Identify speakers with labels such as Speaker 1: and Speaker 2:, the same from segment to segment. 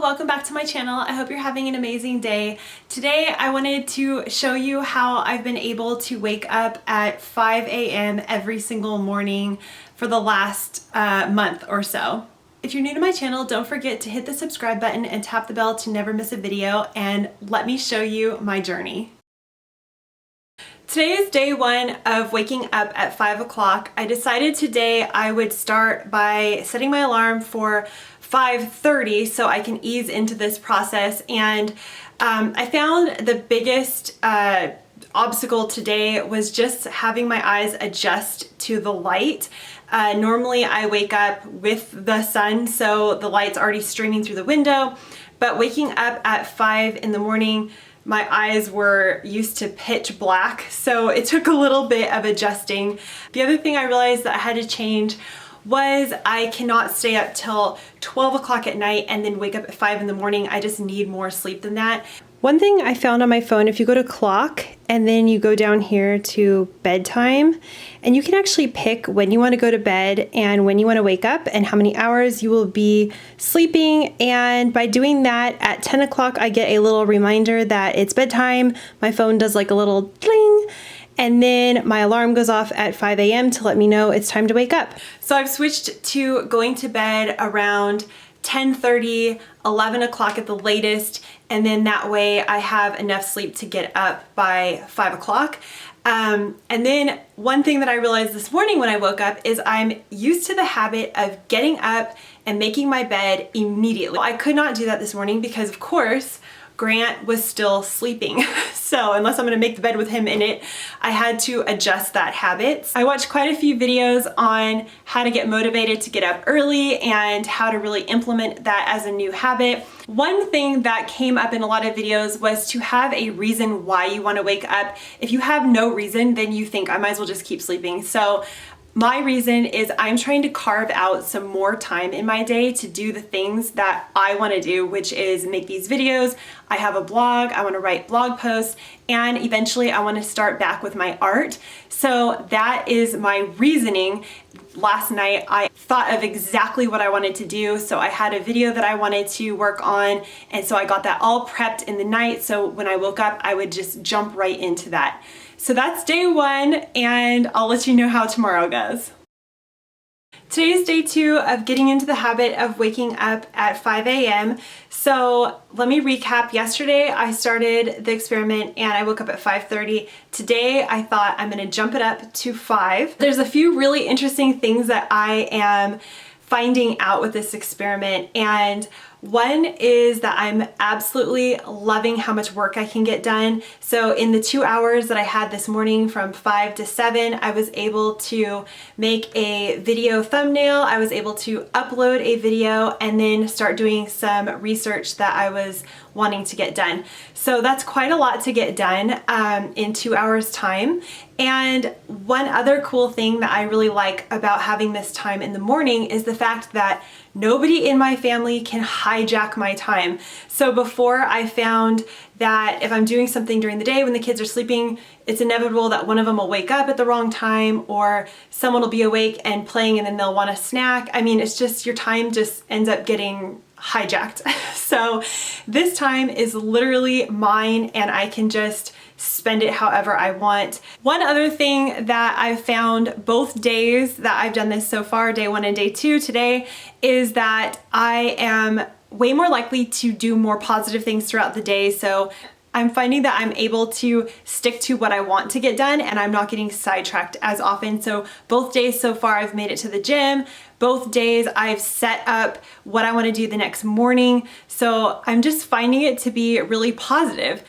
Speaker 1: welcome back to my channel. I hope you're having an amazing day. Today I wanted to show you how I've been able to wake up at 5 a.m. every single morning for the last month or so. If you're new to my channel, don't forget to hit the subscribe button and tap the bell to never miss a video, and let me show you my journey. Today is day one of waking up at 5 o'clock. I decided today I would start by setting my alarm for 5:30 so I can ease into this process, and I found the biggest obstacle today was just having my eyes adjust to the light. Normally I wake up with the sun, so the light's already streaming through the window, but waking up at 5 in the morning, my eyes were used to pitch black, so it took a little bit of adjusting. The other thing I realized that I had to change was I cannot stay up till 12 o'clock at night and then wake up at 5 in the morning. I just need more sleep than that. One thing I found on my phone, if you go to clock and then you go down here to bedtime, and you can actually pick when you want to go to bed and when you want to wake up and how many hours you will be sleeping. And by doing that, at 10 o'clock I get a little reminder that it's bedtime. My phone does like a little ding, and then my alarm goes off at 5 a.m. to let me know it's time to wake up. So I've switched to going to bed around 10:30, 11 o'clock at the latest, and then that way I have enough sleep to get up by 5 o'clock. And then one thing that I realized this morning when I woke up is I'm used to the habit of getting up and making my bed immediately. I could not do that this morning because, of course, Grant was still sleeping. So unless I'm gonna make the bed with him in it, I had to adjust that habit. I watched quite a few videos on how to get motivated to get up early and how to really implement that as a new habit. One thing that came up in a lot of videos was to have a reason why you wanna wake up. If you have no reason, then you think I might as well just keep sleeping. So my reason is I'm trying to carve out some more time in my day to do the things that I want to do, which is make these videos. I have a blog, I want to write blog posts, and eventually I want to start back with my art. So that is my reasoning. Last night I thought of exactly what I wanted to do, so I had a video that I wanted to work on, and so I got that all prepped in the night, so when I woke up I would just jump right into that. So that's day one, and I'll let you know how tomorrow goes. Today is day two of getting into the habit of waking up at 5 a.m. So let me recap. Yesterday I started the experiment and I woke up at 5:30. Today I thought I'm gonna jump it up to 5. There's a few really interesting things that I am finding out with this experiment, and one is that I'm absolutely loving how much work I can get done. So in the 2 hours that I had this morning from 5 to 7, I was able to make a video thumbnail, I was able to upload a video, and then start doing some research that I was wanting to get done. So that's quite a lot to get done in 2 hours time. And one other cool thing that I really like about having this time in the morning is the fact that nobody in my family can hijack my time. So before, I found that if I'm doing something during the day when the kids are sleeping, it's inevitable that one of them will wake up at the wrong time, or someone will be awake and playing and then they'll want a snack. I mean, it's just your time just ends up getting hijacked. So this time is literally mine, and I can just spend it however I want. One other thing that I've found both days that I've done this so far, day one and day two today, is that I am way more likely to do more positive things throughout the day. So I'm finding that I'm able to stick to what I want to get done, and I'm not getting sidetracked as often. So both days so far I've made it to the gym. Both days I've set up what I want to do the next morning. So I'm just finding it to be really positive.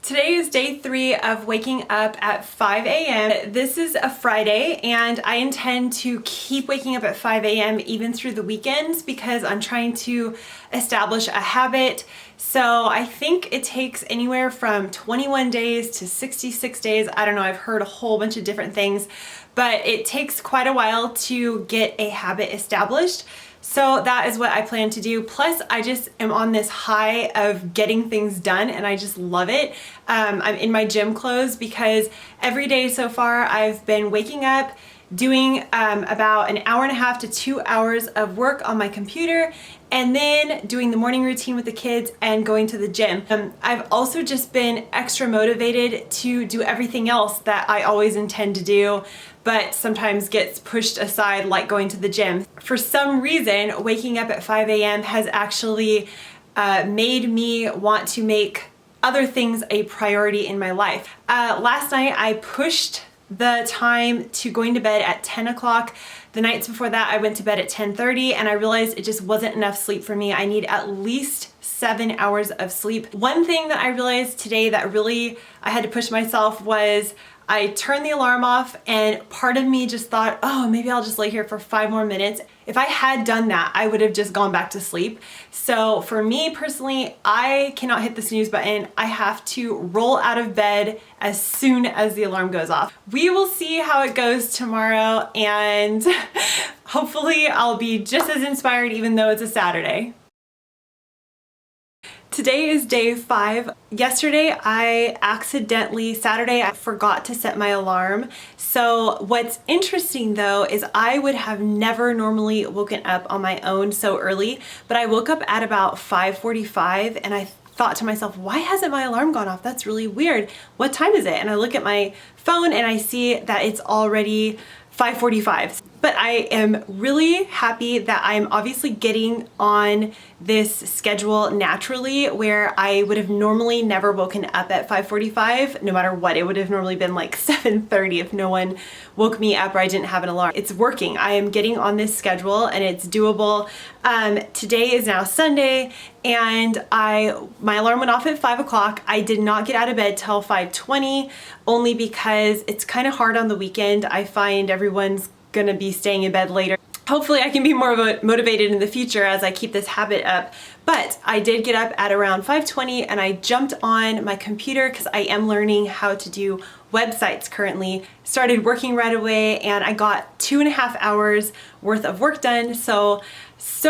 Speaker 1: Today is day 3 of waking up at 5 a.m. This is a Friday, and I intend to keep waking up at 5 a.m. even through the weekends because I'm trying to establish a habit. So I think it takes anywhere from 21 days to 66 days. I don't know, I've heard a whole bunch of different things, but it takes quite a while to get a habit established. So that is what I plan to do. Plus, I just am on this high of getting things done, and I just love it. I'm in my gym clothes because every day so far I've been waking up, doing about an hour and a half to 2 hours of work on my computer, and then doing the morning routine with the kids and going to the gym. I've also just been extra motivated to do everything else that I always intend to do, but sometimes gets pushed aside, like going to the gym. For some reason, waking up at 5 a.m. has actually made me want to make other things a priority in my life. Last night I pushed the time to going to bed at 10 o'clock. The nights before that I went to bed at 10:30, and I realized it just wasn't enough sleep for me. I need at least 7 hours of sleep. One thing that I realized today that really I had to push myself was I turned the alarm off, and part of me just thought, oh, maybe I'll just lay here for 5 more minutes. If I had done that, I would have just gone back to sleep. So for me personally, I cannot hit the snooze button. I have to roll out of bed as soon as the alarm goes off. We will see how it goes tomorrow, and hopefully I'll be just as inspired even though it's a Saturday. Today is day 5. Yesterday, Saturday, I forgot to set my alarm. So what's interesting though is I would have never normally woken up on my own so early, but I woke up at about 5:45, and I thought to myself, why hasn't my alarm gone off? That's really weird. What time is it? And I look at my phone and I see that it's already 5:45. But I am really happy that I'm obviously getting on this schedule naturally, where I would have normally never woken up at 5:45, no matter what. It would have normally been like 7:30 if no one woke me up or I didn't have an alarm. It's working. I am getting on this schedule and it's doable. Today is now Sunday, and my alarm went off at 5 o'clock. I did not get out of bed till 5:20, only because it's kind of hard on the weekend. I find everyone's gonna be staying in bed later. Hopefully I can be more motivated in the future as I keep this habit up. But I did get up at around 5:20, and I jumped on my computer because I am learning how to do websites currently. Started working right away, and I got 2.5 hours worth of work done. So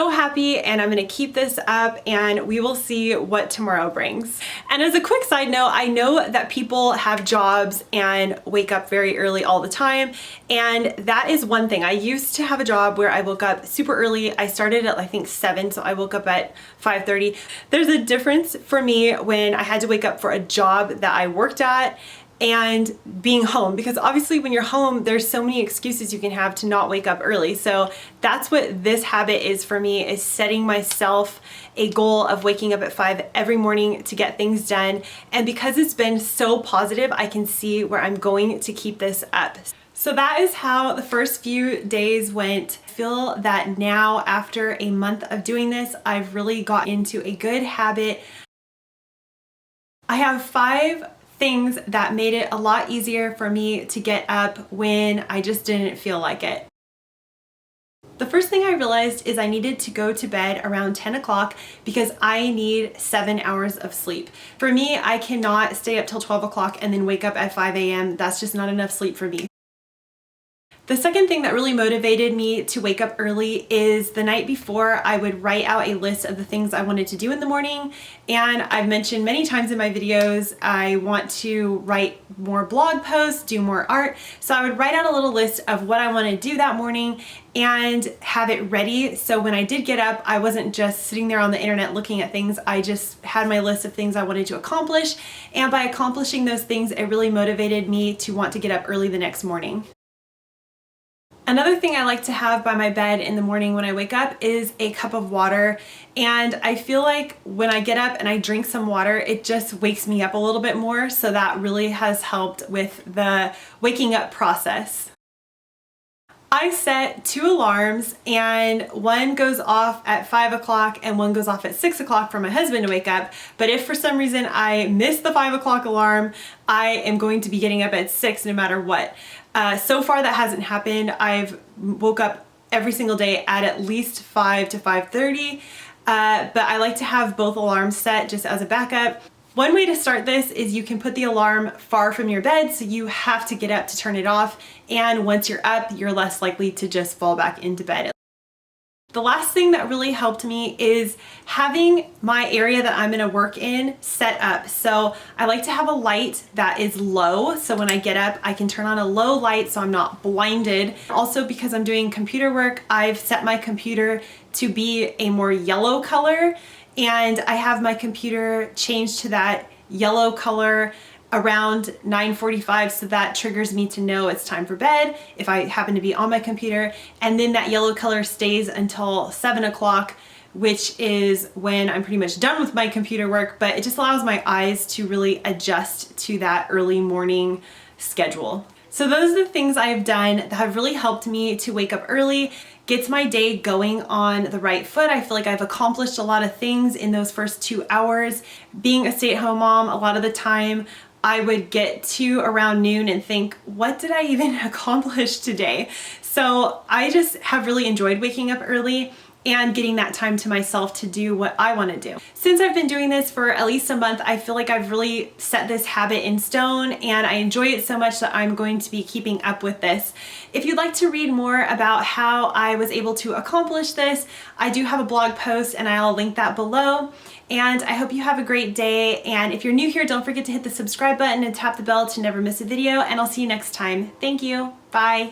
Speaker 1: happy, and I'm gonna keep this up, and we will see what tomorrow brings. And as a quick side note, I know that people have jobs and wake up very early all the time, and that is one thing. I used to have a job where I woke up super early. I started at I think 7, so I woke up at 5:30. There's a difference for me when I had to wake up for a job that I worked at and being home, because obviously when you're home there's so many excuses you can have to not wake up early. So that's what this habit is for me, is setting myself a goal of waking up at 5 every morning to get things done. And because it's been so positive, I can see where I'm going to keep this up. So that is how the first few days went. I feel that now, after a month of doing this, I've really got into a good habit. I have 5 things that made it a lot easier for me to get up when I just didn't feel like it. The first thing I realized is I needed to go to bed around 10 o'clock because I need 7 hours of sleep. For me, I cannot stay up till 12 o'clock and then wake up at 5 a.m. That's just not enough sleep for me. The second thing that really motivated me to wake up early is the night before I would write out a list of the things I wanted to do in the morning. And I've mentioned many times in my videos, I want to write more blog posts, do more art. So I would write out a little list of what I want to do that morning and have it ready. So when I did get up, I wasn't just sitting there on the internet looking at things. I just had my list of things I wanted to accomplish. And by accomplishing those things, it really motivated me to want to get up early the next morning. Another thing I like to have by my bed in the morning when I wake up is a cup of water. And I feel like when I get up and I drink some water, it just wakes me up a little bit more. So that really has helped with the waking up process. I set 2 alarms, and one goes off at 5 o'clock and one goes off at 6 o'clock for my husband to wake up. But if for some reason I miss the 5 o'clock alarm, I am going to be getting up at 6 no matter what. So far that hasn't happened. I've woke up every single day at least 5 to 5:30, but I like to have both alarms set just as a backup. One way to start this is you can put the alarm far from your bed, so you have to get up to turn it off, and once you're up, you're less likely to just fall back into bed. The last thing that really helped me is having my area that I'm gonna work in set up. So I like to have a light that is low, so when I get up I can turn on a low light so I'm not blinded. Also, because I'm doing computer work, I've set my computer to be a more yellow color, and I have my computer changed to that yellow color around 9:45, so that triggers me to know it's time for bed if I happen to be on my computer. And then that yellow color stays until 7 o'clock, which is when I'm pretty much done with my computer work, but it just allows my eyes to really adjust to that early morning schedule. So those are the things I have done that have really helped me to wake up early, gets my day going on the right foot. I feel like I've accomplished a lot of things in those first 2 hours. Being a stay-at-home mom, a lot of the time I would get to around noon and think, what did I even accomplish today? So I just have really enjoyed waking up early and getting that time to myself to do what I want to do. Since I've been doing this for at least a month, I feel like I've really set this habit in stone, and I enjoy it so much that I'm going to be keeping up with this. If you'd like to read more about how I was able to accomplish this, I do have a blog post and I'll link that below. And I hope you have a great day. And if you're new here, don't forget to hit the subscribe button and tap the bell to never miss a video. And I'll see you next time. Thank you. Bye.